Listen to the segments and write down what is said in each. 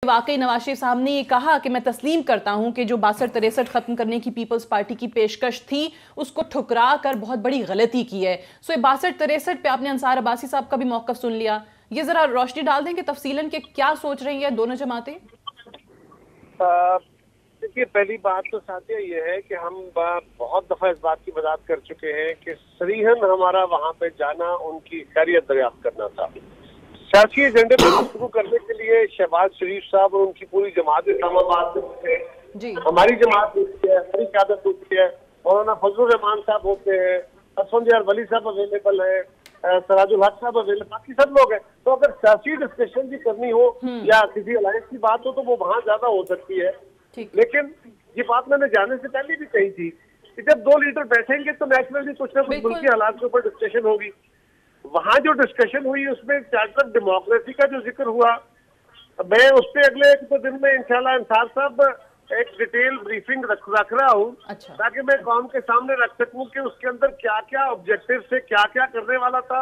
वाकई नवाज शरीफ साहब ने ये कहा कि मैं तस्लीम करता हूं कि जो 62-63 खत्म करने की पीपल्स पार्टी की पेशकश थी उसको ठुकरा कर बहुत बड़ी गलती की है। सो ये 62-63 पे आपने अंसार अब्बासी साहब का भी मौक़िफ़ सुन लिया, ये जरा रोशनी डाल दें कि तफसीलन के क्या सोच रही है दोनों जमातें। देखिए, पहली बात तो साथिया ये है कि हम बहुत दफा इस बात की वजाहत कर चुके हैं कि सरीहन हमारा वहाँ पे जाना उनकी खैरियत दरियाफ्त करना था। सियासी एजेंडे पर गुफ्तगू करने के लिए शहबाज शरीफ साहब और उनकी पूरी जमात इस्लामाबाद से होते हैं, हमारी जमात होती है, हमारी क़यादत होती है, मौलाना फजलुर रहमान साहब होते हैं, असफंदियार वली साहब अवेलेबल है, सराजुल हक साहब अवेलेबल, बाकी सब लोग हैं। तो अगर सियासी डिस्कशन भी करनी हो या किसी अलायंस की बात हो तो वो वहाँ ज्यादा हो सकती है। लेकिन ये बात मैंने जाने से पहले भी कही थी कि जब दो लीडर बैठेंगे तो नेचुरली कुछ ना कुछ मुल्की हालात के ऊपर डिस्कशन होगी। वहाँ जो डिस्कशन हुई उसमें चार्टर डेमोक्रेसी का जो जिक्र हुआ, मैं उस पर अगले एक दो दिन में इंशाल्लाह अंसार साहब एक डिटेल ब्रीफिंग रख रहा हूँ, ताकि मैं कौम के सामने रख सकूँ कि उसके अंदर क्या क्या ऑब्जेक्टिव से क्या क्या करने वाला था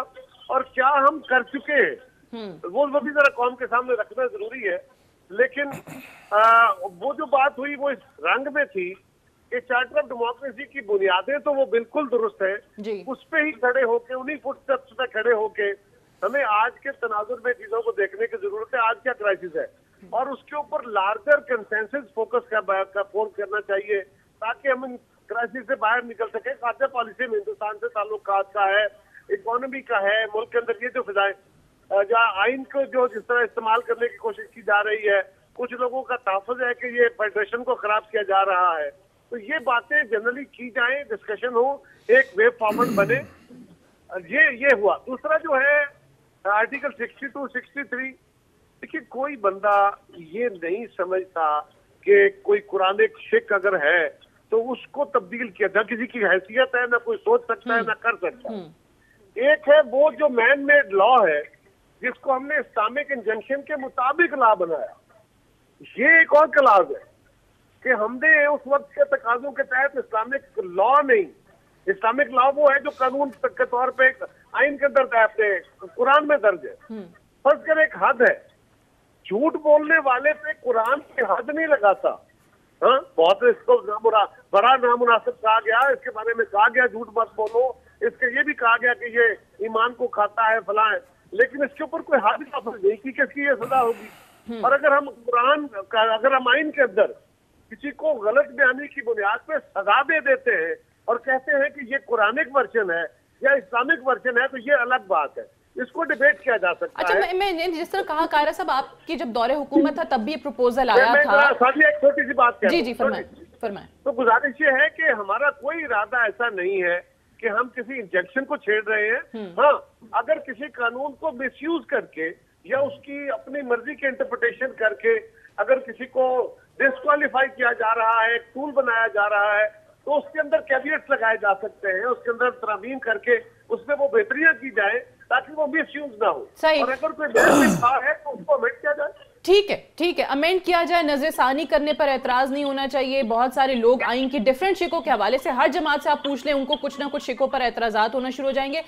और क्या हम कर चुके हैं, वो भी जरा कौम के सामने रखना जरूरी है। लेकिन वो जो बात हुई वो इस रंग में थी कि चार्टर ऑफ डेमोक्रेसी की बुनियादें तो वो बिल्कुल दुरुस्त है, उस पे ही खड़े होके, उन्हीं फुटस्टेप्स पे खड़े होके हमें आज के तनाजुर में चीजों को देखने की जरूरत है। आज क्या क्राइसिस है और उसके ऊपर लार्जर कंसेंसस फोकस का फोन करना चाहिए ताकि हम इन क्राइसिस से बाहर निकल सके। खाद्य पॉलिसी में हिंदुस्तान से ताल्लुकात का है, इकोनॉमी का है, मुल्क के अंदर ये जो फिजाएं जहाँ आइन को जो जिस तरह इस्तेमाल करने की कोशिश की जा रही है, कुछ लोगों का तहफ़्फ़ुज़ है कि ये फेडरेशन को खराब किया जा रहा है, तो ये बातें जनरली की जाएं, डिस्कशन हो, एक वे फॉर्मेट बने। ये हुआ। दूसरा जो है आर्टिकल 62, 63, देखिए कोई बंदा ये नहीं समझता कि कोई कुरानिक शिक अगर है तो उसको तब्दील किया जा, किसी की हैसियत है, ना कोई सोच सकता है ना कर सकता है। एक है वो जो मैन मेड लॉ है जिसको हमने इस्लामिक इंजंक्शन के मुताबिक लॉ बनाया, ये एक और क्लास है कि हमने उस वक्त के तकाजों के तहत इस्लामिक लॉ नहीं, इस्लामिक लॉ वो है जो कानून के तौर पे आइन के अंदर तहत कुरान में दर्ज है। फर्ज कर एक हद है, झूठ बोलने वाले पे कुरान की हद नहीं लगाता। हाँ, बहुत इसको बड़ा नामुनासिब कहा गया, इसके बारे में कहा गया झूठ मत बोलो, इसके ये भी कहा गया कि ये ईमान को खाता है फलां है, लेकिन इसके ऊपर कोई हद नहीं की किसकी ये सजा होगी। और अगर हम कुरान अगर हम आइन के अंदर किसी को गलत बयानी की बुनियाद पे सजा दे देते हैं और कहते हैं कि ये कुरानिक वर्जन है या इस्लामिक वर्जन है, तो ये अलग बात है, इसको डिबेट किया जा सकता है। अच्छा, मैं जिस तरह कहा कायरा साहब, आपकी जब दौरे हुकूमत था तब भी ये प्रपोजल आया था। एक छोटी सी बात जी फरमाएं। तो गुजारिश ये है कि हमारा कोई इरादा ऐसा नहीं है कि हम किसी इंजेक्शन को छेड़ रहे हैं। हाँ, अगर किसी कानून को मिसयूज करके या उसकी अपनी मर्जी की इंटरप्रिटेशन करके अगर किसी को डिस्क्वालीफाई किया जा रहा है, एक टूल बनाया जा रहा है, तो उसके अंदर कैविएट्स लगाए जा सकते हैं, उसके अंदर तरमीम करके उसमें वो बेहतरियां की जाए ताकि वो मिसयूज ना हो। और अगर कोई है तो उसको अमेंड किया जाए। ठीक है, अमेंड किया जाए, नजरसानी करने पर एतराज नहीं होना चाहिए। बहुत सारे लोग आइन की डिफरेंट शिकों के हवाले से हर जमात से आप पूछ लें, उनको कुछ ना कुछ शिकों पर एतराजात होना शुरू हो जाएंगे।